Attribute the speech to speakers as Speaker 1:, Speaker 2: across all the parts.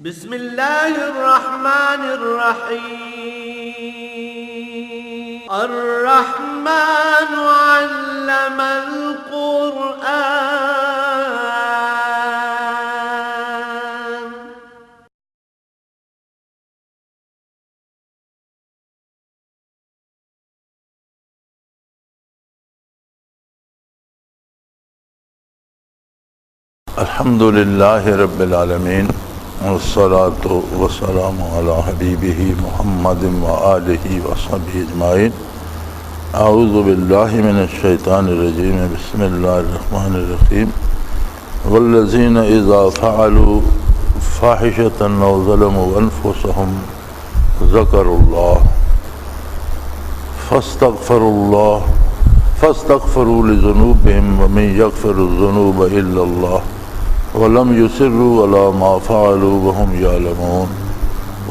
Speaker 1: بسم اللہ الرحمن الرحیم الرحمن علم القرآن
Speaker 2: الحمد للہ رب العالمین والصلاة والسلام علی حبیبہ محمد وآلہ وصحبہ اجمعین۔ اعوذ باللہ من الشیطان الرجیم، بسم اللہ الرحمن الرحیم۔ والذین اذا فعلوا فاحشۃ او ظلموا انفسهم ذکروا اللہ فاستغفروا لذنوبهم ومن یغفر الذنوب الا اللہ ولم يصروا على ما فعلوا وهم يعلمون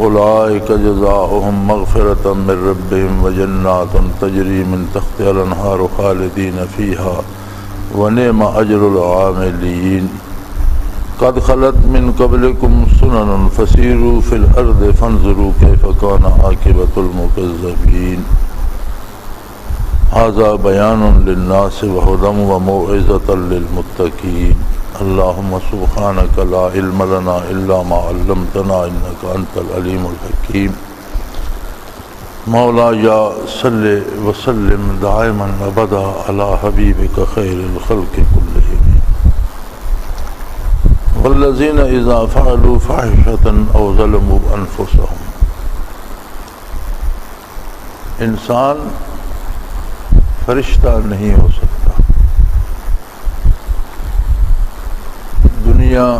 Speaker 2: اولئک جزاؤهم مغفرة من ربهم وجنات تجری من تحتها الانہار خالدین فیها ونعم اجر العاملین۔ قد خلت من قبلكم سنن فسیروا فی الارض فانظروا کیف کان عاقبۃ المکذبین۔ ھذا بیان للناس وہدی وموعظۃ للمتقین۔ اللہم سبحانک لا علم لنا الا ما علمتنا انک انت العلیم الحکیم۔ مولایا صلی وسلم دائما ابدا علی حبیبک خیر الخلق کلہم۔ والذین اذا فعلوا فاحشۃ او ظلموا انفسهم۔ انسان فرشتہ نہیں ہو سکتا۔ دنیا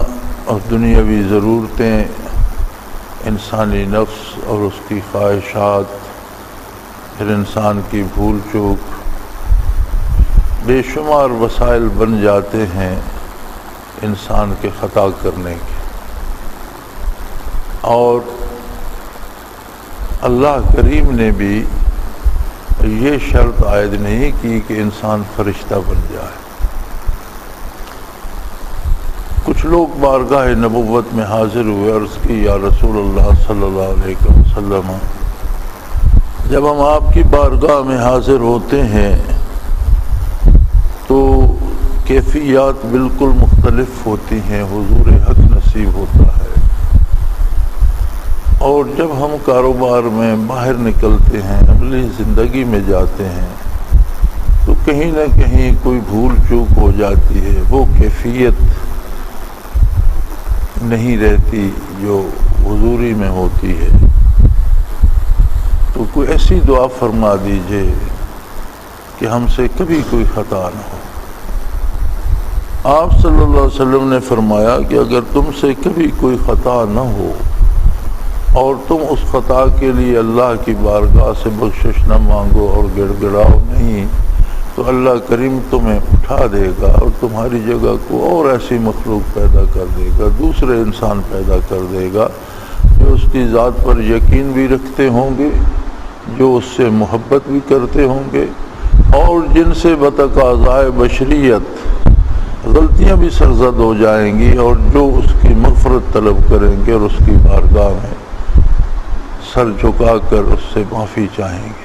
Speaker 2: اور دنیاوی ضرورتیں، انسانی نفس اور اس کی خواہشات، پھر انسان کی بھول چوک، بے شمار وسائل بن جاتے ہیں انسان کے خطا کرنے کے۔ اور اللہ کریم نے بھی یہ شرط عائد نہیں کی کہ انسان فرشتہ بن جائے۔ کچھ لوگ بارگاہ نبوت میں حاضر ہوئے، عرض کی یا رسول اللہ صلی اللہ علیہ وسلم، جب ہم آپ کی بارگاہ میں حاضر ہوتے ہیں تو کیفیات بالکل مختلف ہوتی ہیں، حضور حق نصیب ہوتا ہے۔ اور جب ہم کاروبار میں باہر نکلتے ہیں، عملی زندگی میں جاتے ہیں، تو کہیں نہ کہیں کوئی بھول چوک ہو جاتی ہے، وہ کیفیت نہیں رہتی جو حضوری میں ہوتی ہے۔ تو کوئی ایسی دعا فرما دیجئے کہ ہم سے کبھی کوئی خطا نہ ہو۔ آپ صلی اللہ علیہ وسلم نے فرمایا کہ اگر تم سے کبھی کوئی خطا نہ ہو اور تم اس خطا کے لیے اللہ کی بارگاہ سے بخشش نہ مانگو اور گڑ گڑاؤ نہیں، تو اللہ کریم تمہیں اٹھا دے گا اور تمہاری جگہ کو اور ایسی مخلوق پیدا کر دے گا، دوسرے انسان پیدا کر دے گا جو اس کی ذات پر یقین بھی رکھتے ہوں گے، جو اس سے محبت بھی کرتے ہوں گے، اور جن سے بتقاضائے بشریت غلطیاں بھی سرزد ہو جائیں گی، اور جو اس کی مغفرت طلب کریں گے اور اس کی بارگاہ میں سر جھکا کر اس سے معافی چاہیں گے۔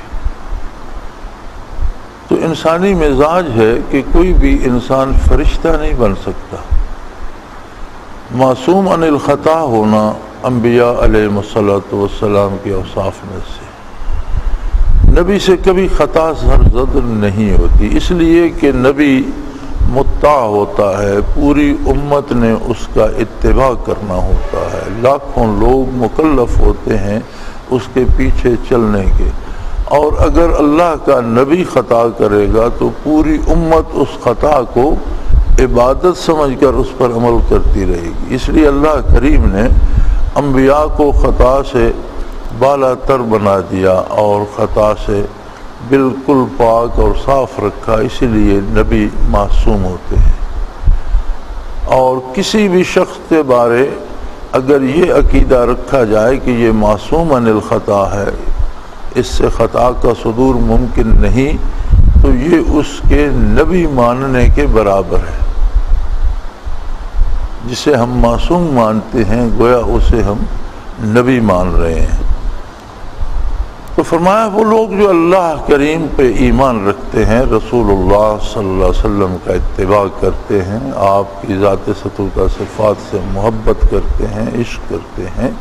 Speaker 2: تو انسانی مزاج ہے کہ کوئی بھی انسان فرشتہ نہیں بن سکتا۔ معصوم عن الخطا ہونا انبیاء علیہ السلام کے اوصاف میں سے۔ نبی سے کبھی خطا سرزد نہیں ہوتی، اس لیے کہ نبی مطاع ہوتا ہے، پوری امت نے اس کا اتباع کرنا ہوتا ہے، لاکھوں لوگ مکلف ہوتے ہیں اس کے پیچھے چلنے کے۔ اور اگر اللہ کا نبی خطا کرے گا تو پوری امت اس خطا کو عبادت سمجھ کر اس پر عمل کرتی رہے گی۔ اس لیے اللہ کریم نے انبیاء کو خطا سے بالا تر بنا دیا اور خطا سے بالکل پاک اور صاف رکھا، اسی لیے نبی معصوم ہوتے ہیں۔ اور کسی بھی شخص کے بارے اگر یہ عقیدہ رکھا جائے کہ یہ معصوم عن الخطا ہے، اس سے خطا کا صدور ممکن نہیں، تو یہ اس کے نبی ماننے کے برابر ہے۔ جسے ہم معصوم مانتے ہیں گویا اسے ہم نبی مان رہے ہیں۔ تو فرمایا وہ لوگ جو اللہ کریم پہ ایمان رکھتے ہیں، رسول اللہ صلی اللہ علیہ وسلم کا اتباع کرتے ہیں، آپ کی ذات ستودہ صفات سے محبت کرتے ہیں، عشق کرتے ہیں،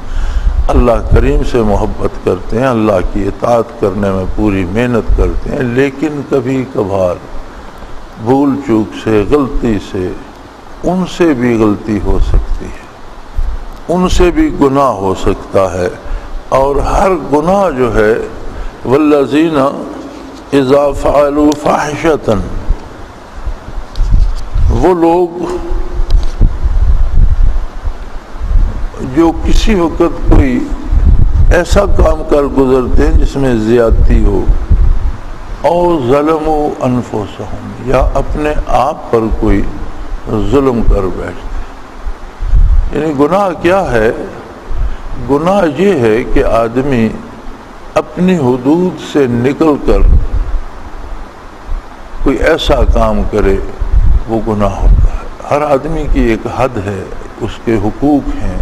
Speaker 2: اللہ کریم سے محبت کرتے ہیں، اللہ کی اطاعت کرنے میں پوری محنت کرتے ہیں، لیکن کبھی کبھار بھول چوک سے، غلطی سے ان سے بھی غلطی ہو سکتی ہے، ان سے بھی گناہ ہو سکتا ہے، اور ہر گناہ جو ہے والذین اذا فعلوا فاحشۃ، وہ لوگ جو کسی وقت کوئی ایسا کام کر گزرتے ہیں جس میں زیادتی ہو، اور ظلموا انفسہم، یا اپنے آپ پر کوئی ظلم کر بیٹھتے۔ یعنی گناہ کیا ہے؟ گناہ یہ ہے کہ آدمی اپنی حدود سے نکل کر کوئی ایسا کام کرے، وہ گناہ ہوتا ہے۔ ہر آدمی کی ایک حد ہے، اس کے حقوق ہیں،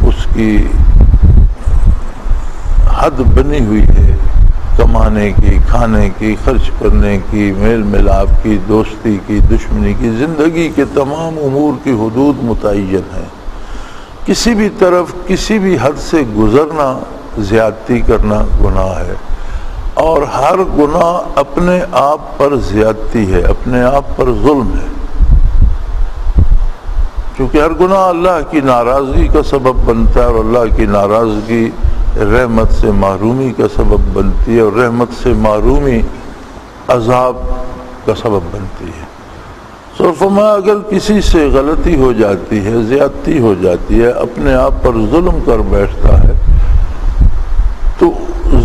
Speaker 2: اس کی حد بنی ہوئی ہے، کمانے کی، کھانے کی، خرچ کرنے کی، میل ملاپ کی، دوستی کی، دشمنی کی، زندگی کے تمام امور کی حدود متعین ہیں۔ کسی بھی طرف کسی بھی حد سے گزرنا، زیادتی کرنا گناہ ہے، اور ہر گناہ اپنے آپ پر زیادتی ہے، اپنے آپ پر ظلم ہے، کیونکہ ہر گناہ اللہ کی ناراضگی کا سبب بنتا ہے، اور اللہ کی ناراضگی رحمت سے محرومی کا سبب بنتی ہے، اور رحمت سے محرومی عذاب کا سبب بنتی ہے۔ فرمایا اگر کسی سے غلطی ہو جاتی ہے، زیادتی ہو جاتی ہے، اپنے آپ پر ظلم کر بیٹھتا ہے، تو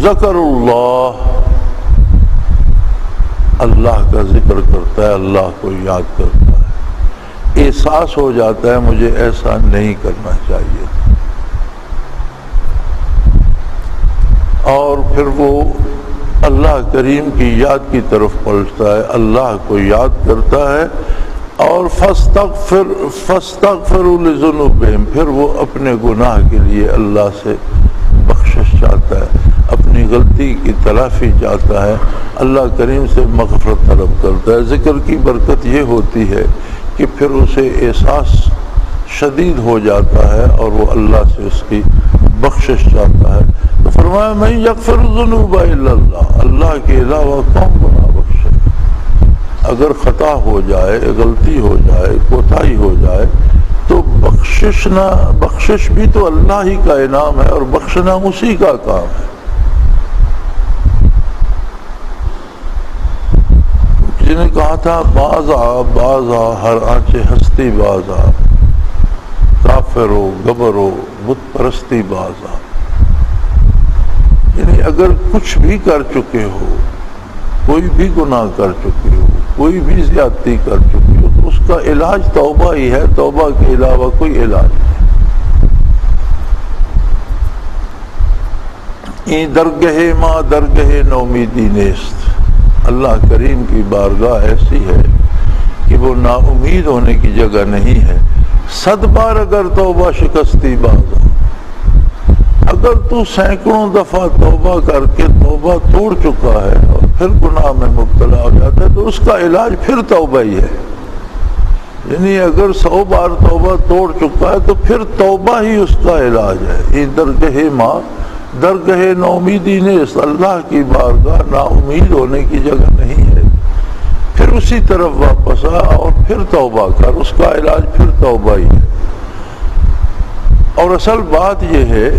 Speaker 2: ذکر اللہ کا ذکر کرتا ہے، اللہ کو یاد کرتا ہے، احساس ہو جاتا ہے مجھے ایسا نہیں کرنا چاہیے، اور پھر وہ اللہ کریم کی یاد کی طرف پلٹتا ہے، اللہ کو یاد کرتا ہے، اور فاستغفروا لذنوبہم، پھر وہ اپنے گناہ کے لیے اللہ سے بخشش چاہتا ہے، اپنی غلطی کی تلافی چاہتا ہے، اللہ کریم سے مغفرت طلب کرتا ہے۔ ذکر کی برکت یہ ہوتی ہے کہ پھر اسے احساس شدید ہو جاتا ہے، اور وہ اللہ سے اس کی بخشش چاہتا ہے۔ تو فرمایا من یغفر الذنوب الا اللہ، اللہ کے علاوہ کون گناہ بخشے؟ اگر خطا ہو جائے، غلطی ہو جائے، کوتاہی ہو جائے، تو بخشش بھی تو اللہ ہی کا انعام ہے، اور بخشنا اسی کا کام ہے۔ کسی نے کہا تھا بازا ہر آنچے ہستی بازا، کافر ہو گبر ہو بت پرستی بازا، یعنی اگر کچھ بھی کر چکے ہو، کوئی بھی گناہ کر چکے ہو، کوئی بھی زیادتی کر چکے ہو، تو اس کا علاج توبہ ہی ہے، توبہ کے علاوہ کوئی علاج نہیں۔ درگہ ما درگہ نومیدی نیست، اللہ کریم کی بارگاہ ایسی ہے کہ وہ نا امید ہونے کی جگہ نہیں ہے۔ 100 بار اگر توبہ شکستی بازا، اگر تو سینکڑوں دفعہ توبہ کر کے توبہ توڑ چکا ہے اور پھر گناہ میں مبتلا ہو جاتا ہے، تو اس کا علاج پھر توبہ ہی ہے۔ یعنی اگر 100 بار توبہ توڑ چکا ہے تو پھر توبہ ہی اس کا علاج ہے۔ یہ درگہ ماں درگہ نومیدی نیست، اللہ کی بارگاہ نا امید ہونے کی جگہ نہیں ہے، پھر اسی طرف واپس آ اور پھر توبہ کر، اس کا علاج پھر توبہ ہی ہے۔ اور اصل بات یہ ہے،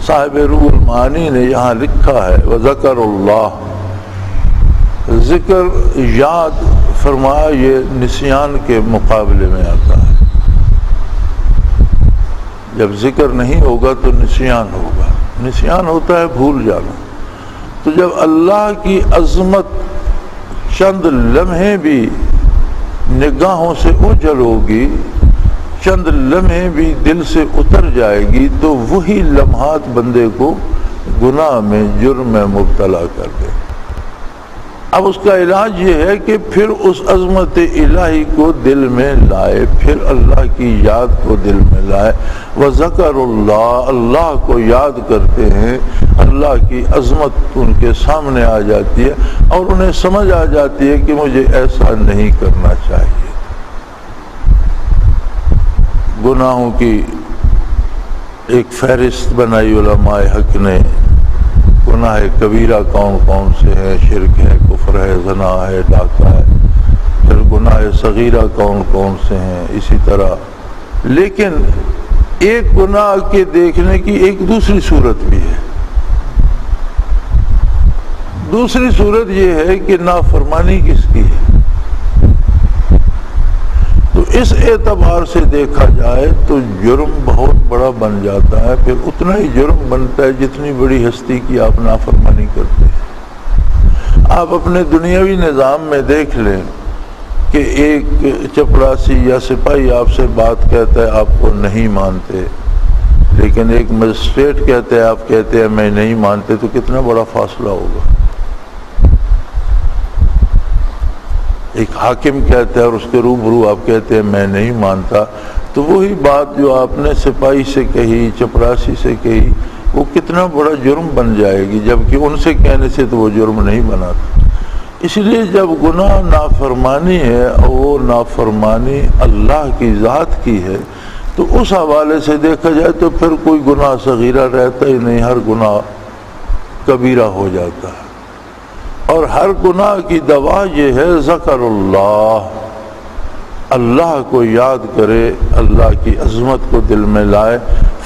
Speaker 2: صاحب روح المعانی نے یہاں لکھا ہے وذکر اللہ، ذکر یاد فرمایا یہ نسیان کے مقابلے میں آتا ہے۔ جب ذکر نہیں ہوگا تو نسیان ہوگا، نسیان ہوتا ہے بھول جانا۔ تو جب اللہ کی عظمت چند لمحے بھی نگاہوں سے اوجھل ہوگی، چند لمحے بھی دل سے اتر جائے گی، تو وہی لمحات بندے کو گناہ میں، جرم میں مبتلا کر دے۔ اب اس کا علاج یہ ہے کہ پھر اس عظمت الہی کو دل میں لائے، پھر اللہ کی یاد کو دل میں لائے۔ وذکر اللہ، اللہ کو یاد کرتے ہیں، اللہ کی عظمت ان کے سامنے آ جاتی ہے اور انہیں سمجھ آ جاتی ہے کہ مجھے ایسا نہیں کرنا چاہیے۔ گناہوں کی ایک فہرست بنائی علماء حق نے، گناہ کبیرہ کون کون سے ہیں، شرک ہے، کفر ہے، زنا ہے، ڈاکہ ہے، پھر گناہ صغیرہ کون کون سے ہیں، اسی طرح۔ لیکن ایک گناہ کے دیکھنے کی ایک دوسری صورت بھی ہے۔ دوسری صورت یہ ہے کہ نافرمانی کس کی ہے۔ تو اس اعتبار سے دیکھا جائے تو جرم بہت بڑا بن جاتا ہے، پھر اتنا ہی جرم بنتا ہے جتنی بڑی ہستی کی آپ نافرمانی کرتے ہیں۔ آپ اپنے دنیاوی نظام میں دیکھ لیں کہ ایک چپڑاسی یا سپاہی آپ سے بات کہتا ہے، آپ کو نہیں مانتے، لیکن ایک مجسٹریٹ کہتے ہیں، آپ کہتے ہیں میں نہیں مانتے، تو کتنا بڑا فاصلہ ہوگا۔ ایک حاکم کہتا ہے اور اس کے روبرو آپ کہتے ہیں میں نہیں مانتا، تو وہی بات جو آپ نے سپاہی سے کہی، چپراسی سے کہی، وہ کتنا بڑا جرم بن جائے گی، جبکہ ان سے کہنے سے تو وہ جرم نہیں بنا تھا۔ اس لیے جب گناہ نافرمانی ہے اور وہ نافرمانی اللہ کی ذات کی ہے، تو اس حوالے سے دیکھا جائے تو پھر کوئی گناہ صغیرہ رہتا ہی نہیں، ہر گناہ کبیرہ ہو جاتا ہے۔ اور ہر گناہ کی دوا یہ ہے ذکر اللہ، اللہ کو یاد کرے، اللہ کی عظمت کو دل میں لائے،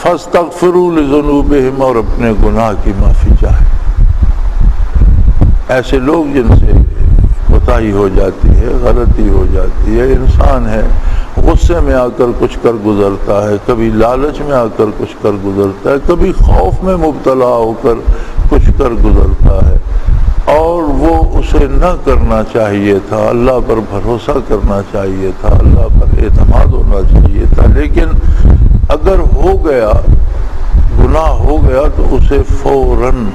Speaker 2: فاستغفروا لذنوبہم، اور اپنے گناہ کی معافی چاہے۔ ایسے لوگ جن سے کوتاہی ہو جاتی ہے، غلطی ہو جاتی ہے، انسان ہے، غصے میں آ کر کچھ کر گزرتا ہے، کبھی لالچ میں آ کر کچھ کر گزرتا ہے، کبھی خوف میں مبتلا ہو کر کچھ کر گزرتا ہے، اور وہ اسے نہ کرنا چاہیے تھا، اللہ پر بھروسہ کرنا چاہیے تھا، اللہ پر اعتماد ہونا چاہیے تھا، لیکن اگر ہو گیا، گناہ ہو گیا، تو اسے فوراً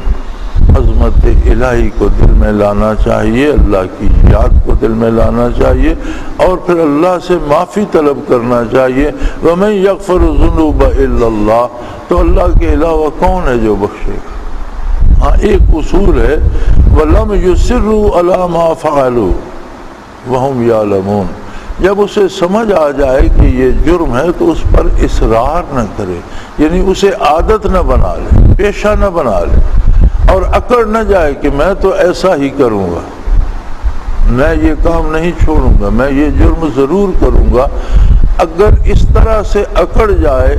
Speaker 2: عظمت الہی کو دل میں لانا چاہیے، اللہ کی یاد کو دل میں لانا چاہیے، اور پھر اللہ سے معافی طلب کرنا چاہیے۔ وَمَن يَغْفِرُ الذُّنُوبَ إِلَّا اللَّهُ، تو اللہ کے علاوہ کون ہے جو بخشے گا؟ ہاں ایک اصول ہے وَلَمْ يُصِرُّوا عَلَى مَا فَعَلُوا وَهُمْ يَعْلَمُونَ، جب اسے سمجھ آ جائے کہ یہ جرم ہے تو اس پر اصرار نہ کرے، یعنی اسے عادت نہ بنا لے، پیشہ نہ بنا لے، اور اکڑ نہ جائے کہ میں تو ایسا ہی کروں گا، میں یہ کام نہیں چھوڑوں گا، میں یہ جرم ضرور کروں گا۔ اگر اس طرح سے اکڑ جائے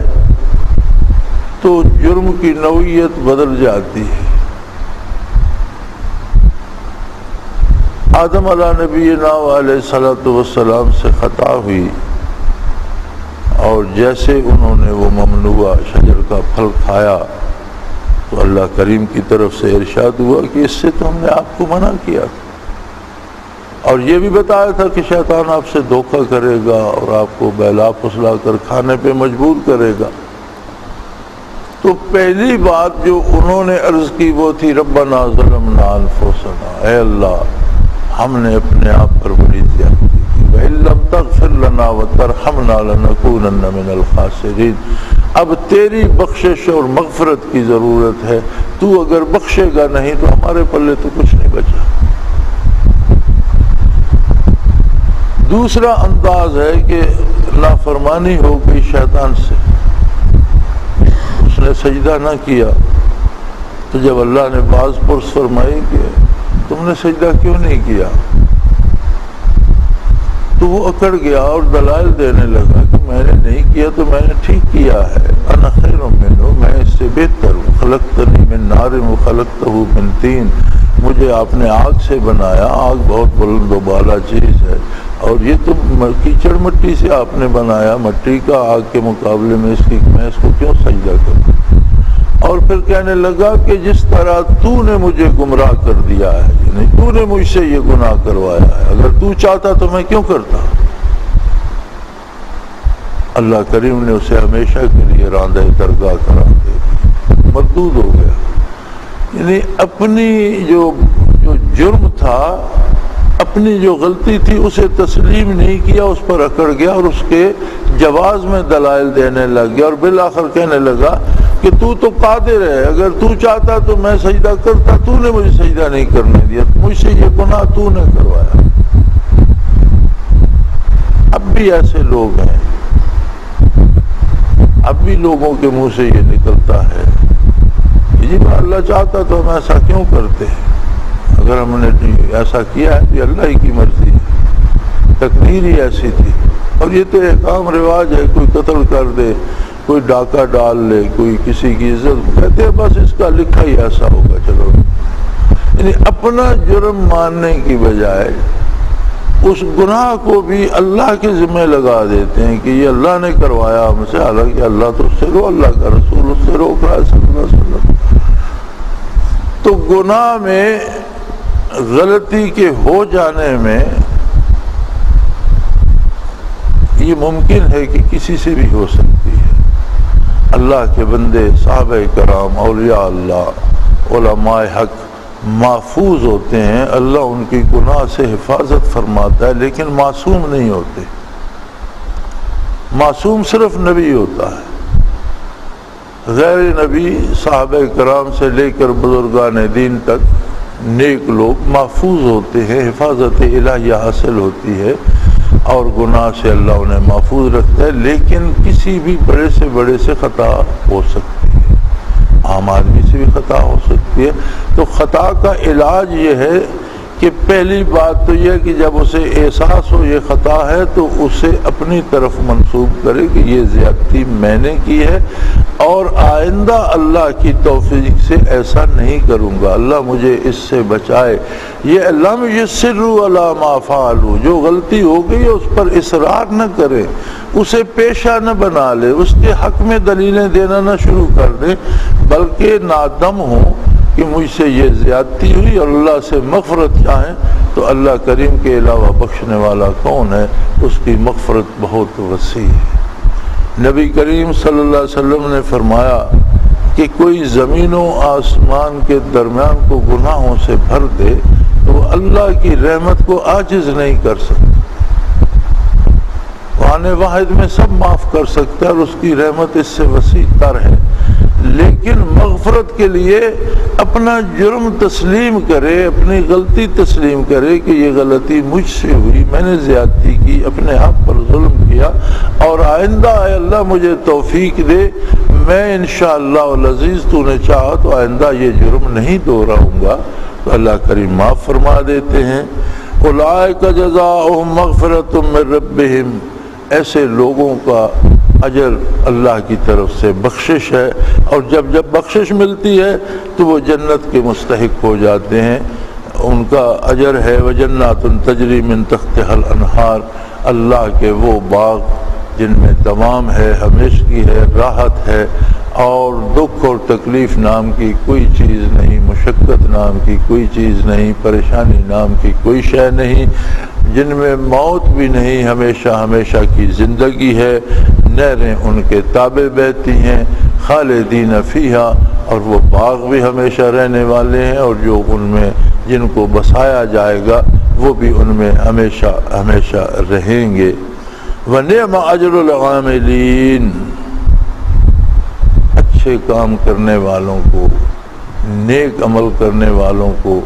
Speaker 2: تو جرم کی نوعیت بدل جاتی ہے۔ آدم علیہ نبینا علیہ الصلوۃ والسلام سے خطا ہوئی، اور جیسے انہوں نے وہ ممنوع شجر کا پھل کھایا تو اللہ کریم کی طرف سے ارشاد ہوا کہ اس سے تو ہم نے آپ کو منع کیا تھا، اور یہ بھی بتایا تھا کہ شیطان آپ سے دھوکہ کرے گا اور آپ کو بہلا پھسلا کر کھانے پہ مجبور کرے گا۔ تو پہلی بات جو انہوں نے عرض کی وہ تھی ربنا ظلمنا انفسنا، اے اللہ ہم نے اپنے آپ پر بڑی زیادتی کی، وَإِن لَّمْ تَغْفِرْ لَنَا وَتَرْحَمْنَا لَنَكُونَنَّ مِنَ الْخَاسِرِينَ، اب تیری بخشش اور مغفرت کی ضرورت ہے، تو اگر بخشے گا نہیں تو ہمارے پلے تو کچھ نہیں بچا۔ دوسرا انداز ہے کہ نافرمانی ہو گئی شیطان سے، اس نے سجدہ نہ کیا، تو جب اللہ نے باز پرس فرمائی کہ تم نے سجدہ کیوں نہیں کیا، تو وہ اکڑ گیا اور دلائل دینے لگا کہ میں نے نہیں کیا تو میں نے ٹھیک کیا ہے، انا خیر منہ، میں اس سے بہتر ہوں، خلقتنی من نار وخلقتہ من طین، مجھے آپ نے آگ سے بنایا، آگ بہت بلند و بالا چیز ہے، اور یہ تو کیچڑ مٹی سے آپ نے بنایا، مٹی کا آگ کے مقابلے میں میں اس کو کیوں سجدہ کروں؟ اور پھر کہنے لگا کہ جس طرح تو نے مجھے گمراہ کر دیا ہے، یعنی تو نے مجھ سے یہ گناہ کروایا ہے، اگر تو چاہتا تو میں کیوں کرتا؟ اللہ کریم نے اسے ہمیشہ کے لیے راندہ درگاہ قرار دے دی، مردود ہو گیا۔ یعنی اپنی جو جرم تھا اپنی جو غلطی تھی اسے تسلیم نہیں کیا، اس پر اکڑ گیا اور اس کے جواز میں دلائل دینے لگ گیا، اور بالآخر کہنے لگا کہ تو قادر ہے، اگر تو چاہتا تو میں سجدہ کرتا، تو نے مجھے سجدہ نہیں کرنے دیا، مجھ سے یہ گناہ تو نے کروایا۔ اب بھی ایسے لوگ ہیں، اب بھی لوگوں کے منہ سے یہ نکلتا ہے کہ جی اللہ چاہتا تو ہم ایسا کیوں کرتے، اگر ہم نے ایسا کیا ہے تو اللہ ہی کی مرضی ہے، تقدیر ہی ایسی تھی۔ اور یہ تو ایک عام رواج ہے، کوئی قتل کر دے، کوئی ڈاکہ ڈال لے، کوئی کسی کی عزت، کہتے ہیں بس اس کا لکھا ہی ایسا ہوگا، چلو۔ یعنی اپنا جرم ماننے کی بجائے اس گناہ کو بھی اللہ کے ذمہ لگا دیتے ہیں کہ یہ اللہ نے کروایا ہم سے، حالانکہ اللہ تو اس سے اللہ کا رسول اس سے روک رہا ہے صلی اللہ علیہ وسلم۔ تو گناہ میں غلطی کے ہو جانے میں یہ ممکن ہے کہ کسی سے بھی ہو سکتی ہے۔ اللہ کے بندے، صحابہ کرام، اولیاء اللہ، علماء حق محفوظ ہوتے ہیں، اللہ ان کی گناہ سے حفاظت فرماتا ہے، لیکن معصوم نہیں ہوتے۔ معصوم صرف نبی ہوتا ہے، غیر نبی صحابہ کرام سے لے کر بزرگان دین تک نیک لوگ محفوظ ہوتے ہیں، حفاظت الہیہ حاصل ہوتی ہے اور گناہ سے اللہ انہیں محفوظ رکھتا ہے، لیکن کسی بھی بڑے سے بڑے سے خطا ہو سکتی ہے، عام آدمی سے بھی خطا ہو سکتی ہے۔ تو خطا کا علاج یہ ہے کہ پہلی بات تو یہ کہ جب اسے احساس ہو یہ خطا ہے تو اسے اپنی طرف منسوب کرے کہ یہ زیادتی میں نے کی ہے اور آئندہ اللہ کی توفیق سے ایسا نہیں کروں گا، اللہ مجھے اس سے بچائے۔ یہ اللہ یسروا علی ما فعلوا، جو غلطی ہو گئی اس پر اصرار نہ کرے، اسے پیشہ نہ بنا لے، اس کے حق میں دلیلیں دینا نہ شروع کر دے، بلکہ نادم ہو کہ مجھ سے یہ زیادتی ہوئی اور اللہ سے مغفرت چاہیں تو اللہ کریم کے علاوہ بخشنے والا کون ہے؟ اس کی مغفرت بہت وسیع ہے۔ نبی کریم صلی اللہ علیہ وسلم نے فرمایا کہ کوئی زمین و آسمان کے درمیان کو گناہوں سے بھر دے تو وہ اللہ کی رحمت کو عاجز نہیں کر سکتا، قرآن واحد میں سب معاف کر سکتا ہے اور اس کی رحمت اس سے وسیع تر ہے، لیکن مغفرت کے لیے اپنا جرم تسلیم کرے، اپنی غلطی تسلیم کرے کہ یہ غلطی مجھ سے ہوئی، میں نے زیادتی کی، اپنے آپ پر ظلم کیا، اور آئندہ اے اللہ مجھے توفیق دے، میں انشاءاللہ العزیز تو نے چاہا تو آئندہ یہ جرم نہیں دہراؤں گا، تو اللہ کریم معاف فرما دیتے ہیں۔ اولئک جزاؤہم مغفرۃ من ربہم، ایسے لوگوں کا اجر اللہ کی طرف سے بخشش ہے، اور جب بخشش ملتی ہے تو وہ جنت کے مستحق ہو جاتے ہیں، ان کا اجر ہے وجنات تجری من تحتها الانہار، اللہ کے وہ باغ جن میں دوام ہے، ہمیشگی ہے، راحت ہے، اور دکھ اور تکلیف نام کی کوئی چیز نہیں، مشقت نام کی کوئی چیز نہیں، پریشانی نام کی کوئی شے نہیں، جن میں موت بھی نہیں، ہمیشہ ہمیشہ کی زندگی ہے، نہریں ان کے تابع بہتی ہیں، خالدین فیہا، اور وہ باغ بھی ہمیشہ رہنے والے ہیں، اور جو ان میں جن کو بسایا جائے گا وہ بھی ان میں ہمیشہ ہمیشہ رہیں گے۔ وَنِعْمَ أَجْرُ الْعَامِلِينَ، اچھے کام کرنے والوں کو، نیک عمل کرنے والوں کو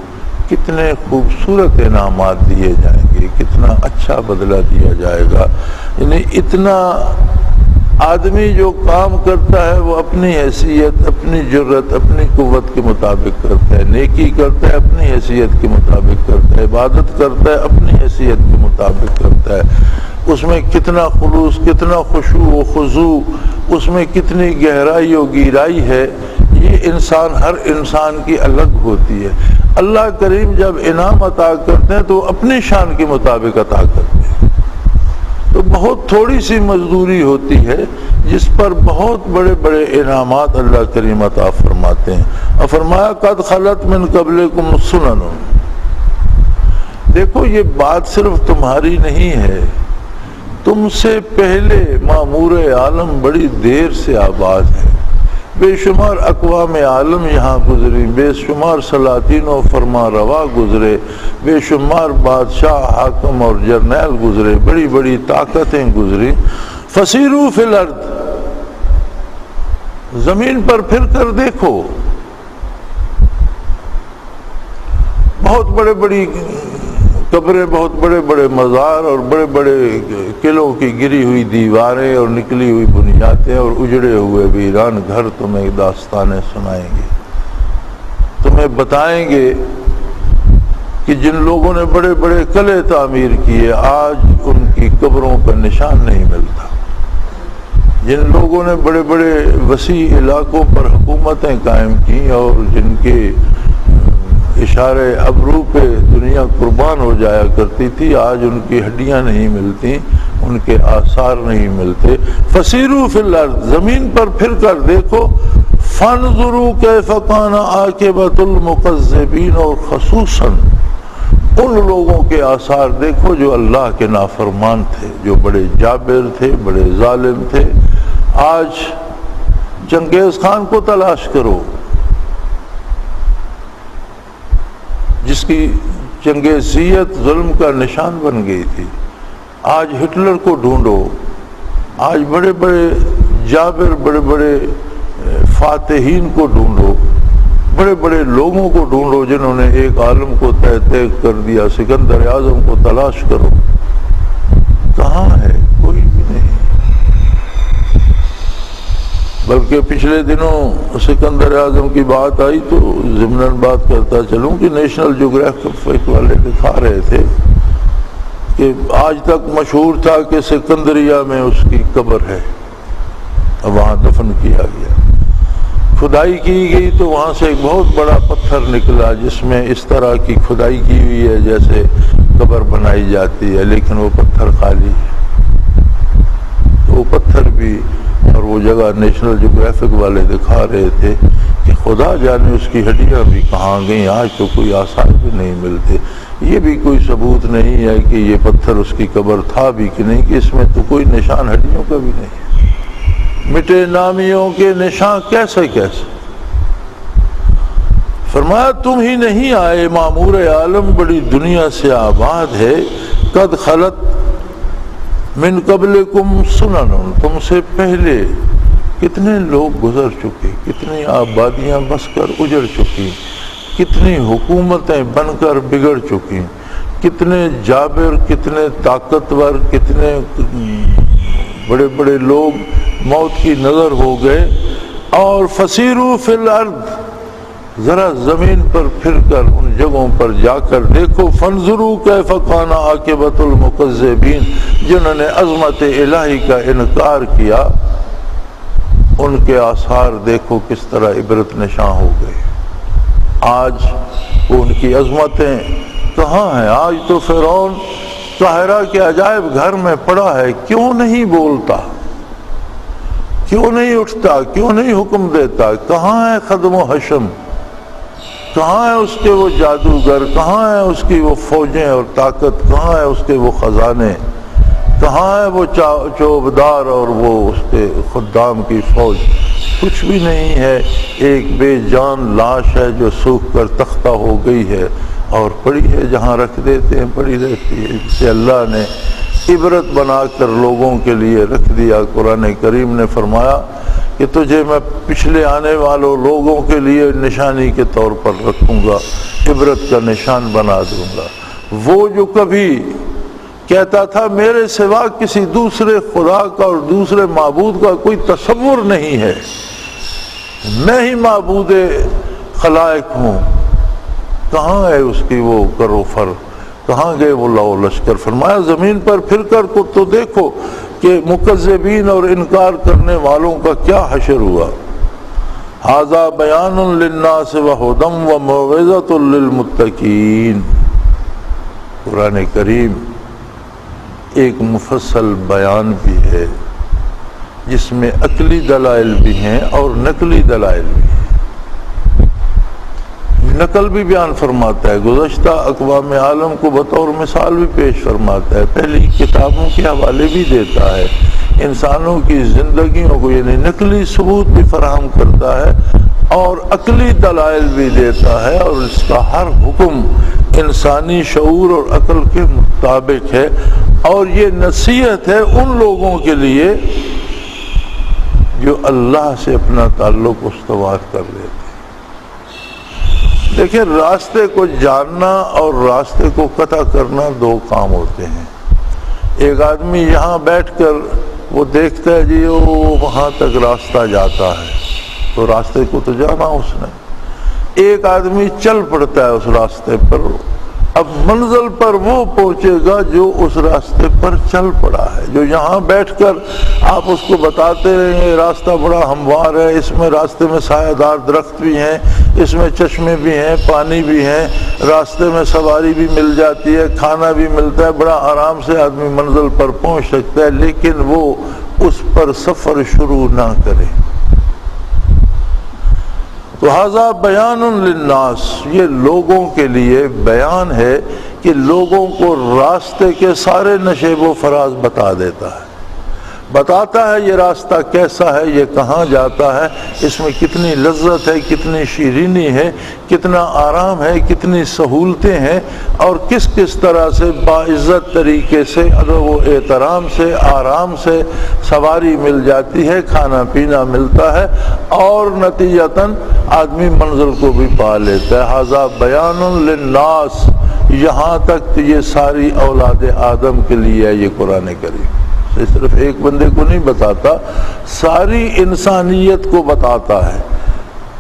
Speaker 2: کتنے خوبصورت انعامات دیے جائیں گے، کتنا اچھا بدلہ دیا جائے گا۔ یعنی اتنا آدمی جو کام کرتا ہے وہ اپنی حیثیت، اپنی جرت، اپنی قوت کے مطابق کرتا ہے، نیکی کرتا ہے اپنی حیثیت کے مطابق کرتا ہے، عبادت کرتا ہے اپنی حیثیت کے مطابق کرتا ہے، اس میں کتنا خلوص، کتنا خشوع و خضوع، اس میں کتنی گہرائی و گہرائی ہے، یہ ہر انسان کی الگ ہوتی ہے۔ اللہ کریم جب انعام عطا کرتے ہیں تو اپنی شان کے مطابق عطا کرتے ہیں، تو بہت تھوڑی سی مزدوری ہوتی ہے جس پر بہت بڑے بڑے انعامات اللہ کریم عطا فرماتے ہیں۔ اور فرمایا قد خلت من قبلکم سنن، دیکھو یہ بات صرف تمہاری نہیں ہے، تم سے پہلے معمور عالم بڑی دیر سے آباد ہے، بے شمار اقوام عالم یہاں گزری، بے شمار سلاطین و فرما روا گزرے، بے شمار بادشاہ، حاکم اور جرنیل گزرے، بڑی بڑی طاقتیں گزری۔ فسیرو فی الارض، زمین پر پھر کر دیکھو، بہت بڑے بڑی قبریں، بہت بڑے بڑے مزار اور بڑے بڑے قلعوں کی گری ہوئی دیواریں اور نکلی ہوئی بنیادیں اور اجڑے ہوئے ویران گھر تمہیں داستانیں سنائیں گے، تمہیں بتائیں گے کہ جن لوگوں نے بڑے بڑے قلعے تعمیر کیے آج ان کی قبروں پر نشان نہیں ملتا، جن لوگوں نے بڑے بڑے وسیع علاقوں پر حکومتیں قائم کی اور جن کے اشارے ابرو پہ دنیا قربان ہو جایا کرتی تھی، آج ان کی ہڈیاں نہیں ملتی، ان کے آثار نہیں ملتے۔ فسیرو فی الارض، زمین پر پھر کر دیکھو، فانظروا کیف کان عاقبۃ المکذبین، اور خصوصاً ان لوگوں کے آثار دیکھو جو اللہ کے نافرمان تھے، جو بڑے جابر تھے، بڑے ظالم تھے۔ آج چنگیز خان کو تلاش کرو، جس کی چنگیزیت ظلم کا نشان بن گئی تھی، آج ہٹلر کو ڈھونڈو، آج بڑے بڑے جابر، بڑے بڑے فاتحین کو ڈھونڈو، بڑے بڑے لوگوں کو ڈھونڈو جنہوں نے ایک عالم کو تحقیق کر دیا، سکندر اعظم کو تلاش کرو، کہاں ہے؟ کوئی بھی نہیں۔ بلکہ پچھلے دنوں سکندر اعظم کی بات آئی تو ضمناً بات کرتا چلوں کہ نیشنل جیوگرافک والے دکھا رہے تھے کہ آج تک مشہور تھا کہ سکندریہ میں اس کی قبر ہے، وہاں دفن کیا گیا، کھدائی کی گئی تو وہاں سے ایک بہت بڑا پتھر نکلا جس میں اس طرح کی کھدائی کی ہوئی ہے جیسے قبر بنائی جاتی ہے، لیکن وہ پتھر خالی ہے۔ وہ پتھر بھی اور وہ جگہ نیشنل جیوگرافک والے دکھا رہے تھے کہ خدا جانے اس کی ہڈیاں بھی کہاں گئیں، آج تو کوئی آثار بھی نہیں ملتے۔ یہ بھی کوئی ثبوت نہیں ہے کہ یہ پتھر اس کی قبر تھا بھی کہ نہیں، کہ اس میں تو کوئی نشان ہڈیوں کا بھی نہیں ہے۔ مٹے نامیوں کے نشان کیسے کیسے؟ فرمایا تم ہی نہیں آئے، معمور عالم بڑی دنیا سے آباد ہے، قد خلت من قبلکم سنن، تم سے پہلے کتنے لوگ گزر چکے، کتنی آبادیاں بس کر اجڑ چکی، کتنی حکومتیں بن کر بگڑ چکی، کتنے جابر، کتنے طاقتور، کتنے بڑے بڑے لوگ موت کی نظر ہو گئے۔ اور فسیرو فی الارض، ذرا زمین پر پھر کر ان جگہوں پر جا کر دیکھو، فانظروا کیف کان عاقبۃ المکذبین، جنہوں نے عظمت الہی کا انکار کیا، ان کے آثار دیکھو کس طرح عبرت نشاں ہو گئے۔ آج ان کی عظمتیں کہاں ہیں؟ آج تو فرعون قاہرہ کے عجائب گھر میں پڑا ہے، کیوں نہیں بولتا، کیوں نہیں اٹھتا، کیوں نہیں حکم دیتا؟ کہاں ہے خدم و حشم؟ کہاں ہے اس کے وہ جادوگر؟ کہاں ہے اس کی وہ فوجیں اور طاقت؟ کہاں ہے اس کے وہ خزانے؟ کہاں ہے وہ چوبدار اور وہ اس کے خدام کی فوج؟ کچھ بھی نہیں ہے، ایک بے جان لاش ہے جو سوکھ کر تختہ ہو گئی ہے اور پڑی ہے، جہاں رکھ دیتے ہیں پڑی رہتی ہے، جسے اللہ نے عبرت بنا کر لوگوں کے لیے رکھ دیا۔ قرآن کریم نے فرمایا کہ تجھے میں پچھلے آنے والوں لوگوں کے لیے نشانی کے طور پر رکھوں گا، عبرت کا نشان بنا دوں گا۔ وہ جو کبھی کہتا تھا میرے سوا کسی دوسرے خدا کا اور دوسرے معبود کا کوئی تصور نہیں ہے، میں ہی معبود خلائق ہوں، کہاں ہے اس کی وہ کرو فر؟ کہاں گئے وہ لو لشکر؟ فرمایا زمین پر پھر کر کو تو دیکھو کہ مکذبین اور انکار کرنے والوں کا کیا حشر ہوا۔ ھذا بیان للناس وہدی وموعظۃ للمتقین، قرآن کریم ایک مفصل بیان بھی ہے جس میں عقلی دلائل بھی ہیں اور نقلی دلائل بھی ہیں۔ نقل بھی بیان فرماتا ہے، گزشتہ اقوام عالم کو بطور مثال بھی پیش فرماتا ہے، پہلی کتابوں کے حوالے بھی دیتا ہے انسانوں کی زندگیوں کو یعنی نقلی ثبوت بھی فراہم کرتا ہے اور عقلی دلائل بھی دیتا ہے، اور اس کا ہر حکم انسانی شعور اور عقل کے مطابق ہے، اور یہ نصیحت ہے ان لوگوں کے لیے جو اللہ سے اپنا تعلق استوار کر لیتے ہیں۔ دیکھیں، راستے کو جاننا اور راستے کو قطع کرنا دو کام ہوتے ہیں۔ ایک آدمی یہاں بیٹھ کر وہ دیکھتا ہے جی وہ وہاں تک راستہ جاتا ہے، تو راستے کو تو جانا اس نے۔ ایک آدمی چل پڑتا ہے اس راستے پر، اب منزل پر وہ پہنچے گا جو اس راستے پر چل پڑا ہے۔ جو یہاں بیٹھ کر آپ اس کو بتاتے رہیں گے راستہ بڑا ہموار ہے، اس میں راستے میں سایہ دار درخت بھی ہیں، اس میں چشمے بھی ہیں، پانی بھی ہیں، راستے میں سواری بھی مل جاتی ہے، کھانا بھی ملتا ہے، بڑا آرام سے آدمی منزل پر پہنچ سکتا ہے، لیکن وہ اس پر سفر شروع نہ کرے۔ تو ھذا بیان للناس، یہ لوگوں کے لیے بیان ہے کہ لوگوں کو راستے کے سارے نشیب و فراز بتا دیتا ہے، بتاتا ہے یہ راستہ کیسا ہے، یہ کہاں جاتا ہے، اس میں کتنی لذت ہے، کتنی شیرینی ہے، کتنا آرام ہے، کتنی سہولتیں ہیں، اور کس کس طرح سے باعزت طریقے سے اگر وہ احترام سے آرام سے سواری مل جاتی ہے، کھانا پینا ملتا ہے، اور نتیجتاً آدمی منزل کو بھی پا لیتا ہے۔ ھذا بیان للناس، یہاں تک یہ ساری اولاد آدم کے لیے ہے یہ قرآن کریم، صرف ایک بندے کو نہیں بتاتا، ساری انسانیت کو بتاتا ہے۔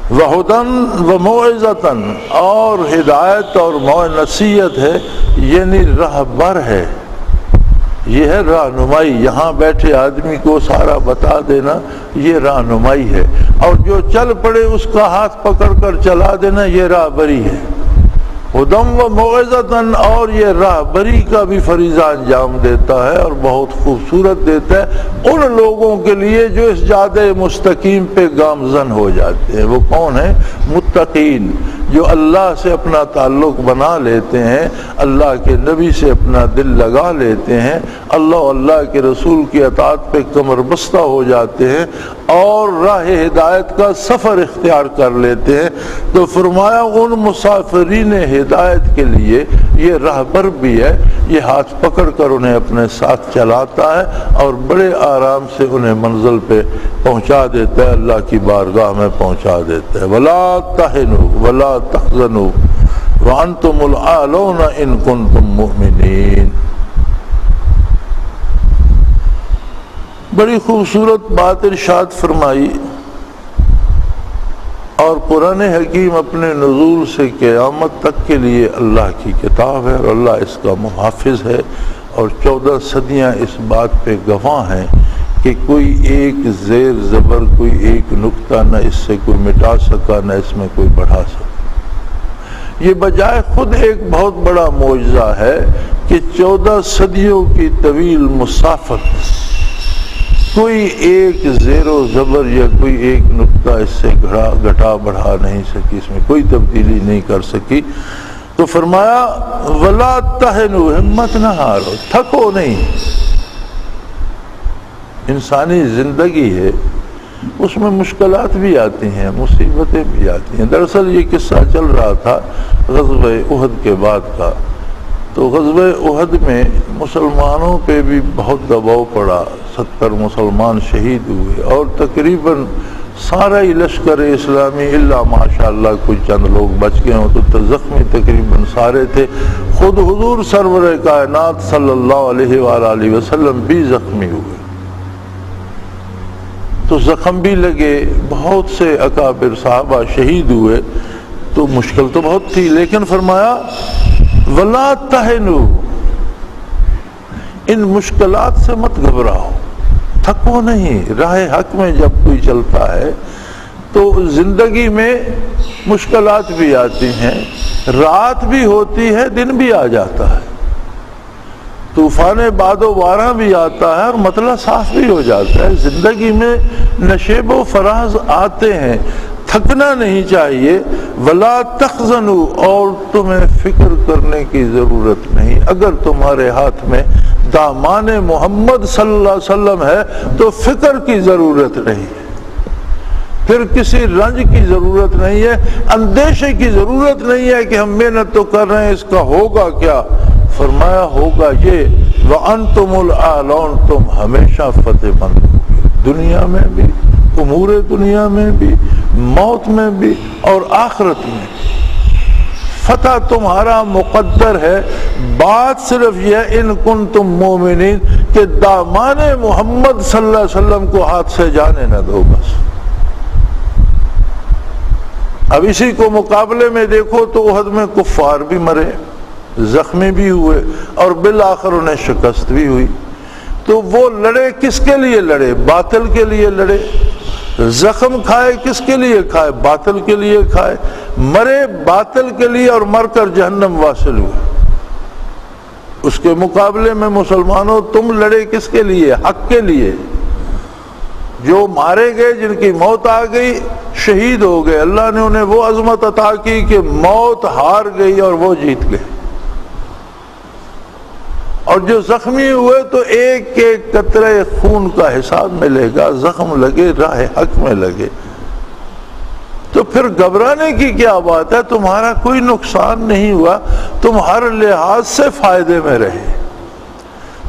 Speaker 2: وَهُدًى وَمَوْعِظَةً، اور ہدایت اور نصیحت ہے، یعنی رہبر ہے، یہ ہے رہنمائی۔ یہاں بیٹھے آدمی کو سارا بتا دینا یہ رہنمائی ہے، اور جو چل پڑے اس کا ہاتھ پکڑ کر چلا دینا یہ راہبری ہے۔ ہدم و موعظتاً، اور یہ راہبری کا بھی فریضہ انجام دیتا ہے اور بہت خوبصورت دیتا ہے ان لوگوں کے لیے جو اس جادے مستقیم پہ گامزن ہو جاتے ہیں۔ وہ کون ہیں؟ متقین، جو اللہ سے اپنا تعلق بنا لیتے ہیں، اللہ کے نبی سے اپنا دل لگا لیتے ہیں، اللہ کے رسول کی اطاعت پہ کمر بستہ ہو جاتے ہیں اور راہ ہدایت کا سفر اختیار کر لیتے ہیں۔ تو فرمایا ان مسافرین ہدایت کے لیے یہ راہبر بھی ہے، یہ ہاتھ پکڑ کر انہیں اپنے ساتھ چلاتا ہے اور بڑے آرام سے انہیں منزل پہ پہنچا دیتا ہے، اللہ کی بارگاہ میں پہنچا دیتا ہے۔ وَلَا تَهِنُوا وَلَا تَحْزَنُوا وَأَنْتُمُ الْأَعْلَوْنَ إِن كُنتُم مُؤْمِنِينَ۔ بڑی خوبصورت بات ارشاد فرمائی، اور قرآن حکیم اپنے نزول سے قیامت تک کے لیے اللہ کی کتاب ہے اور اللہ اس کا محافظ ہے، اور 14 صدیاں اس بات پہ گواہ ہیں کہ کوئی ایک زیر زبر، کوئی ایک نقطہ نہ اس سے کوئی مٹا سکا، نہ اس میں کوئی بڑھا سکا۔ یہ بجائے خود ایک بہت بڑا معجزہ ہے کہ 14 صدیوں کی طویل مسافت کوئی ایک زیر و زبر یا کوئی ایک نقطہ اس سے گھٹا بڑھا نہیں سکی، اس میں کوئی تبدیلی نہیں کر سکی۔ تو فرمایا وَلَا تَهِنُوا، ہمت نہ ہارو، تھکو نہیں۔ انسانی زندگی ہے، اس میں مشکلات بھی آتی ہیں، مصیبتیں بھی آتی ہیں۔ دراصل یہ قصہ چل رہا تھا غزوہ احد کے بعد کا، تو غزوہ احد میں مسلمانوں پہ بھی بہت دباؤ پڑا، 70 مسلمان شہید ہوئے، اور تقریباً سارا ہی لشکر اسلامی الا ماشاءاللہ کچھ چند لوگ بچ گئے ہوں، تو زخمی تقریباً سارے تھے۔ خود حضور سرور کائنات صلی اللہ علیہ وآلہ وسلم بھی زخمی ہوئے، تو زخم بھی لگے، بہت سے اکابر صحابہ شہید ہوئے، تو مشکل تو بہت تھی، لیکن فرمایا وَلَا تَهِنُوا، ان مشکلات سے مت گھبراؤ، تھکو نہیں۔ راہ حق میں جب کوئی چلتا ہے تو زندگی میں مشکلات بھی آتی ہیں، رات بھی ہوتی ہے، دن بھی آ جاتا ہے، طوفان باد و بارہ بھی آتا ہے اور مطلع صاف بھی ہو جاتا ہے۔ زندگی میں نشیب و فراز آتے ہیں، تھکنا نہیں چاہیے۔ وَلَا تَحْزَنُوا، اور تمہیں فکر کرنے کی ضرورت نہیں۔ اگر تمہارے ہاتھ میں دامان محمد صلی اللہ علیہ وسلم ہے تو فکر کی ضرورت نہیں ہے، پھر کسی رنج کی ضرورت نہیں ہے، اندیشے کی ضرورت نہیں ہے کہ ہم محنت تو کر رہے ہیں اس کا ہوگا کیا۔ فرمایا ہوگا یہ وَأَنْتُمُ الْأَعْلَوْنَ، تم ہمیشہ فتح مند ہوگے، دنیا میں بھی، امور دنیا میں بھی، موت میں بھی اور آخرت میں بھی۔ فتح تمہارا مقدر ہے، بات صرف یہ ان کنتم مومنین کہ دامان محمد صلی اللہ علیہ وسلم کو ہاتھ سے جانے نہ دو بس۔ اب اسی کو مقابلے میں دیکھو تو احد میں کفار بھی مرے، زخمی بھی ہوئے اور بالآخر انہیں شکست بھی ہوئی، تو وہ لڑے کس کے لیے لڑے؟ باطل کے لیے لڑے، زخم کھائے کس کے لیے کھائے؟ باطل کے لیے کھائے، مرے باطل کے لیے اور مر کر جہنم واصل ہوئے۔ اس کے مقابلے میں مسلمانوں تم لڑے کس کے لیے؟ حق کے لیے۔ جو مارے گئے، جن کی موت آ گئی، شہید ہو گئے، اللہ نے انہیں وہ عظمت عطا کی کہ موت ہار گئی اور وہ جیت گئے۔ اور جو زخمی ہوئے تو ایک ایک قطرے خون کا حساب ملے گا، زخم لگے راہ حق میں لگے، تو پھر گھبرانے کی کیا بات ہے؟ تمہارا کوئی نقصان نہیں ہوا، تم ہر لحاظ سے فائدے میں رہے۔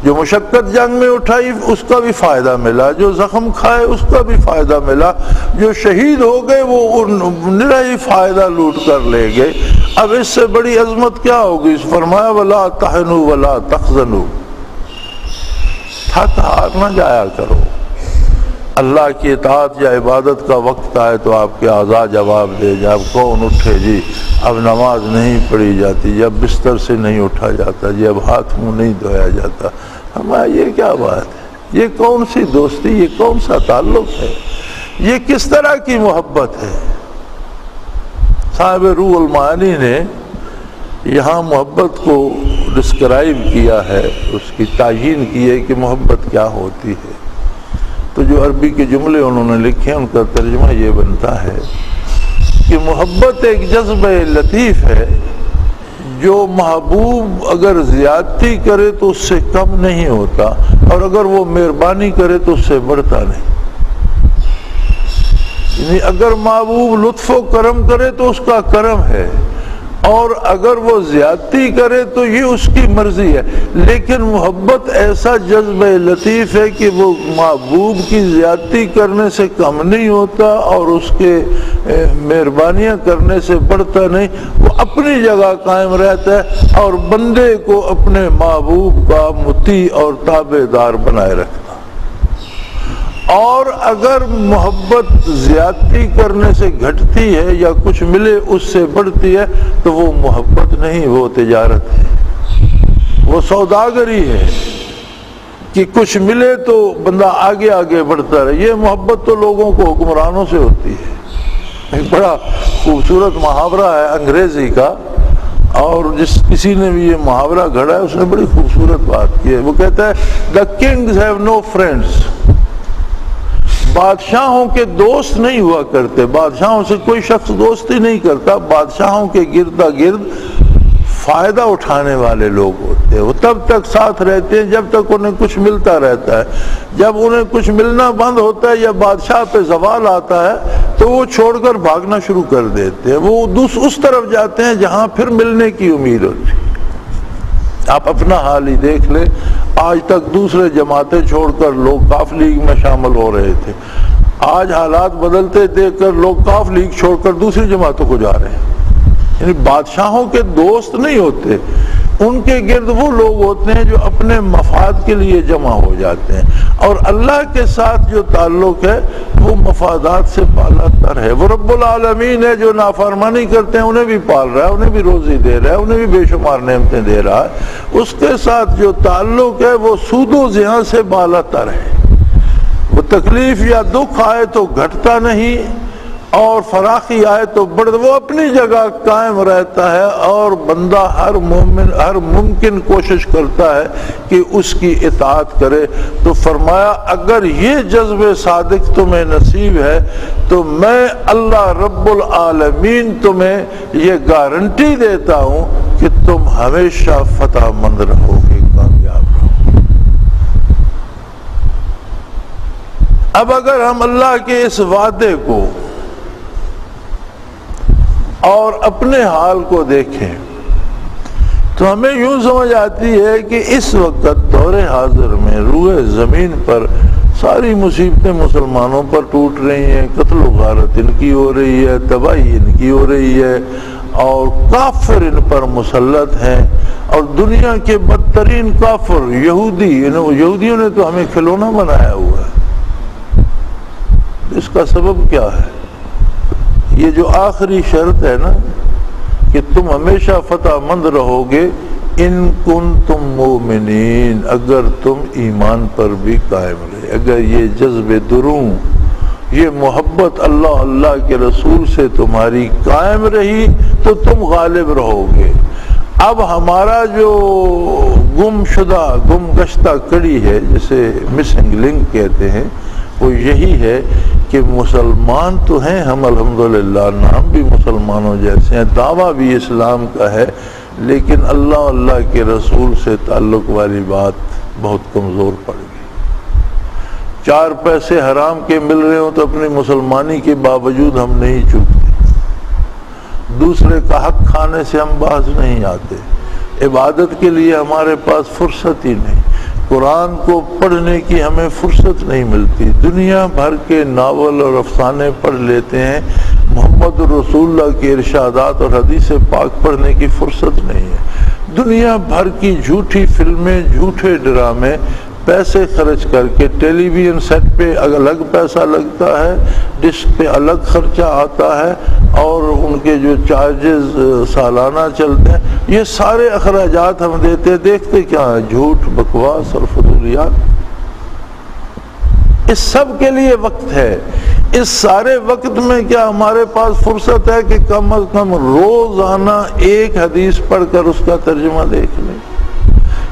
Speaker 2: جو مشقت جنگ میں اٹھائی اس کا بھی فائدہ ملا، جو زخم کھائے اس کا بھی فائدہ ملا، جو شہید ہو گئے وہ نرا ہی فائدہ لوٹ کر لے گئے۔ اب اس سے بڑی عظمت کیا ہوگی؟ فرمایا وَلَا تَحِنُوا وَلَا تَحْزَنُوا، تھک ہار نہ جایا کرو۔ اللہ کی اطاعت یا عبادت کا وقت آئے تو آپ کے اعضاء جواب دے، جب کون اٹھے جی اب نماز نہیں پڑھی جاتی، جب بستر سے نہیں اٹھا جاتا جی، اب ہاتھ منہ نہیں دھویا جاتا۔ ہمارا یہ کیا بات ہے؟ یہ کون سی دوستی، یہ کون سا تعلق ہے، یہ کس طرح کی محبت ہے؟ صاحب روح المعانی نے یہاں محبت کو ڈسکرائب کیا ہے، اس کی تعیین کی ہے کہ محبت کیا ہوتی ہے۔ تو جو عربی کے جملے انہوں نے لکھے ان کا ترجمہ یہ بنتا ہے کہ محبت ایک جذبہ لطیف ہے جو محبوب اگر زیادتی کرے تو اس سے کم نہیں ہوتا، اور اگر وہ مہربانی کرے تو اس سے بڑھتا نہیں۔ یعنی اگر محبوب لطف و کرم کرے تو اس کا کرم ہے، اور اگر وہ زیادتی کرے تو یہ اس کی مرضی ہے، لیکن محبت ایسا جذبہ لطیف ہے کہ وہ محبوب کی زیادتی کرنے سے کم نہیں ہوتا اور اس کے مہربانیاں کرنے سے بڑھتا نہیں، وہ اپنی جگہ قائم رہتا ہے اور بندے کو اپنے محبوب کا مطیع اور تابع دار بنائے رکھتا۔ اور اگر محبت زیادتی کرنے سے گھٹتی ہے یا کچھ ملے اس سے بڑھتی ہے تو وہ محبت نہیں، وہ تجارت ہے، وہ سوداگری ہے کہ کچھ ملے تو بندہ آگے آگے بڑھتا رہے۔ یہ محبت تو لوگوں کو حکمرانوں سے ہوتی ہے۔ ایک بڑا خوبصورت محاورہ ہے انگریزی کا، اور کسی نے بھی یہ محاورہ گھڑا ہے، اس نے بڑی خوبصورت بات کی ہے۔ وہ کہتا ہے "The kings have no friends"، بادشاہوں کے دوست نہیں ہوا کرتے، بادشاہوں سے کوئی شخص دوستی نہیں کرتا، بادشاہوں کے گردا گرد فائدہ اٹھانے والے لوگ ہوتے ہیں۔ وہ تب تک ساتھ رہتے ہیں جب تک انہیں کچھ ملتا رہتا ہے، جب انہیں کچھ ملنا بند ہوتا ہے یا بادشاہ پہ زوال آتا ہے تو وہ چھوڑ کر بھاگنا شروع کر دیتے ہیں، وہ اس طرف جاتے ہیں جہاں پھر ملنے کی امید ہوتی ہے۔ آپ اپنا حال ہی دیکھ لیں، آج تک دوسرے جماعتیں چھوڑ کر لوگ کاف لیگ میں شامل ہو رہے تھے، آج حالات بدلتے دیکھ کر لوگ کاف لیگ چھوڑ کر دوسری جماعتوں کو جا رہے ہیں۔ یعنی بادشاہوں کے دوست نہیں ہوتے، ان کے گرد وہ لوگ ہوتے ہیں جو اپنے مفاد کے لیے جمع ہو جاتے ہیں، اور اللہ کے ساتھ جو تعلق ہے وہ مفادات سے بالا تر ہے۔ وہ رب العالمین ہے، جو نافرمانی کرتے ہیں انہیں بھی پال رہا ہے، انہیں بھی روزی دے رہا ہے، انہیں بھی بے شمار نعمتیں دے رہا ہے۔ اس کے ساتھ جو تعلق ہے وہ سود و زیاں سے بالا تر ہے۔ وہ تکلیف یا دکھ آئے تو گھٹتا نہیں اور فراخی آئے تو بڑھتا، وہ اپنی جگہ قائم رہتا ہے، اور بندہ ہر مومن ہر ممکن کوشش کرتا ہے کہ اس کی اطاعت کرے۔ تو فرمایا اگر یہ جذب صادق تمہیں نصیب ہے تو میں اللہ رب العالمین تمہیں یہ گارنٹی دیتا ہوں کہ تم ہمیشہ فتح مند رہو گے، کامیاب رہو گے۔ اب اگر ہم اللہ کے اس وعدے کو اور اپنے حال کو دیکھیں تو ہمیں یوں سمجھ آتی ہے کہ اس وقت دور حاضر میں روئے زمین پر ساری مصیبتیں مسلمانوں پر ٹوٹ رہی ہیں، قتل و غارت ان کی ہو رہی ہے، تباہی ان کی ہو رہی ہے، اور کافر ان پر مسلط ہیں، اور دنیا کے بدترین کافر یہودیوں نے تو ہمیں کھلونا بنایا ہوا ہے۔ اس کا سبب کیا ہے؟ یہ جو آخری شرط ہے نا کہ تم ہمیشہ فتح مند رہو گے، ان کنتم مومنین، اگر تم ایمان پر بھی قائم رہے، اگر یہ جذب دروں، یہ محبت اللہ کے رسول سے تمہاری قائم رہی تو تم غالب رہو گے۔ اب ہمارا جو گم گشتہ کڑی ہے، جسے مسنگ لنک کہتے ہیں، وہ یہی ہے کہ مسلمان تو ہیں ہم الحمدللہ، نام بھی مسلمانوں جیسے ہیں، دعویٰ بھی اسلام کا ہے، لیکن اللہ کے رسول سے تعلق والی بات بہت کمزور پڑ گئی۔ 4 پیسے حرام کے مل رہے ہوں تو اپنی مسلمانی کے باوجود ہم نہیں چوکتے، دوسرے کا حق کھانے سے ہم باز نہیں آتے، عبادت کے لیے ہمارے پاس فرصت ہی نہیں، قرآن کو پڑھنے کی ہمیں فرصت نہیں ملتی، دنیا بھر کے ناول اور افسانے پڑھ لیتے ہیں، محمد رسول اللہ کے ارشادات اور حدیث پاک پڑھنے کی فرصت نہیں ہے۔ دنیا بھر کی جھوٹی فلمیں، جھوٹے ڈرامے، پیسے خرچ کر کے ٹیلی ویژن سیٹ پہ الگ پیسہ لگتا ہے، ڈش پہ الگ خرچہ آتا ہے، اور ان کے جو چارجز سالانہ چلتے ہیں، یہ سارے اخراجات ہم دیکھتے کیا ہیں؟ جھوٹ، بکواس اور فضولیات۔ اس سب کے لیے وقت ہے، اس سارے وقت میں کیا ہمارے پاس فرصت ہے کہ کم از کم روزانہ ایک حدیث پڑھ کر اس کا ترجمہ دیکھ لیں،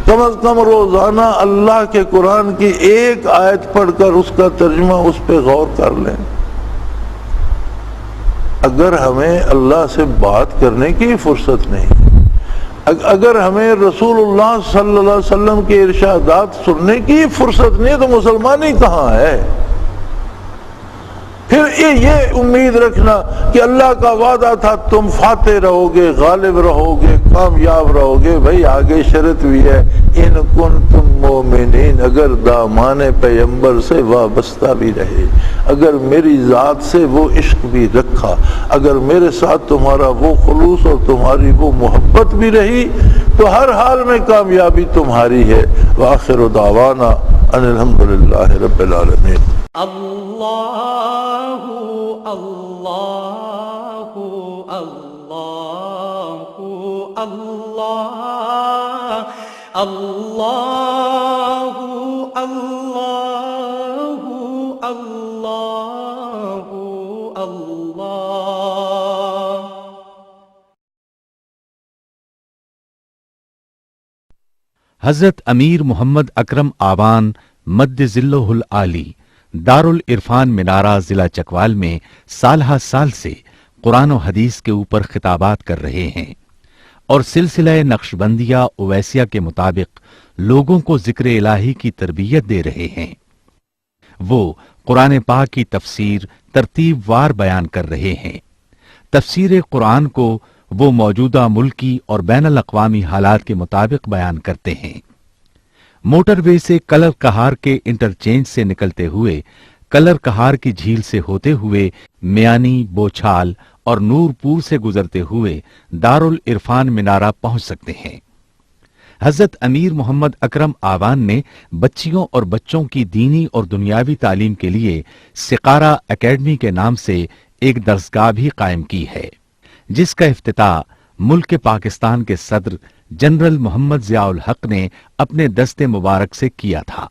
Speaker 2: کم از کم روزانہ اللہ کے قرآن کی ایک آیت پڑھ کر اس کا ترجمہ اس پہ غور کر لیں؟ اگر ہمیں اللہ سے بات کرنے کی فرصت نہیں، اگر ہمیں رسول اللہ صلی اللہ علیہ وسلم کے ارشادات سننے کی فرصت نہیں تو مسلمانی کہاں ہے؟ پھر یہ امید رکھنا کہ اللہ کا وعدہ تھا تم فاتح رہو گے، غالب رہو گے، کامیاب رہو گے، بھائی آگے شرط بھی ہے، ان کنتم مومنین، اگر دامان پیغمبر سے وابستہ بھی رہے، اگر میری ذات سے وہ عشق بھی رکھا، اگر میرے ساتھ تمہارا وہ خلوص اور تمہاری وہ محبت بھی رہی، تو ہر حال میں کامیابی تمہاری ہے۔ وآخر دعوانا ان الحمدللہ رب العالمین۔
Speaker 1: اللہ اللہ اللہ اللہ اللہ اللہ اللہ اللہ۔
Speaker 3: حضرت امیر محمد اکرم آوان مد ذلہ العالی دارالعرفان منارہ ضلع چکوال میں سالہ سال سے قرآن و حدیث کے اوپر خطابات کر رہے ہیں اور سلسلہ نقشبندیہ اویسیہ کے مطابق لوگوں کو ذکر الہی کی تربیت دے رہے ہیں۔ وہ قرآن پاک کی تفسیر ترتیب وار بیان کر رہے ہیں۔ تفسیر قرآن کو وہ موجودہ ملکی اور بین الاقوامی حالات کے مطابق بیان کرتے ہیں۔ موٹر وے سے کلر کہار کے انٹرچینج سے نکلتے ہوئے، کلر کہار کی جھیل سے ہوتے ہوئے، میانی، بوچھال اور نور پور سے گزرتے ہوئے دارالعرفان منارہ پہنچ سکتے ہیں۔ حضرت امیر محمد اکرم آوان نے بچیوں اور بچوں کی دینی اور دنیاوی تعلیم کے لیے سقارہ اکیڈمی کے نام سے ایک درسگاہ بھی قائم کی ہے، جس کا افتتاح ملک پاکستان کے صدر جنرل محمد ضیاء الحق نے اپنے دست مبارک سے کیا تھا۔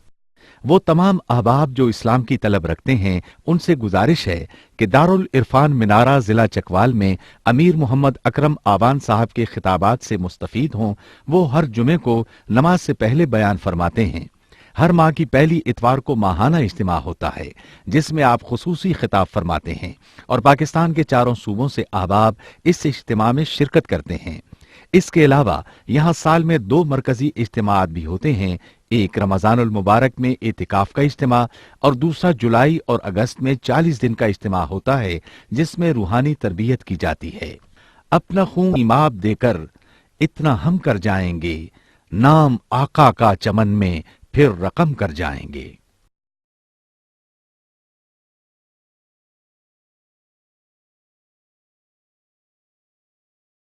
Speaker 3: وہ تمام احباب جو اسلام کی طلب رکھتے ہیں ان سے گزارش ہے کہ دارالعرفان منارہ ضلع چکوال میں امیر محمد اکرم آوان صاحب کے خطابات سے مستفید ہوں۔ وہ ہر جمعے کو نماز سے پہلے بیان فرماتے ہیں۔ ہر ماہ کی پہلی اتوار کو ماہانہ اجتماع ہوتا ہے جس میں آپ خصوصی خطاب فرماتے ہیں اور پاکستان کے چاروں صوبوں سے احباب اس اجتماع میں شرکت کرتے ہیں۔ اس کے علاوہ یہاں سال میں 2 مرکزی اجتماعات بھی ہوتے ہیں، ایک رمضان المبارک میں اعتکاف کا اجتماع اور دوسرا جولائی اور اگست میں 40 دن کا اجتماع ہوتا ہے جس میں روحانی تربیت کی جاتی ہے۔ اپنا خون ایماب دے کر اتنا ہم کر جائیں گے، نام آقا کا چمن میں پھر رقم کر جائیں گے۔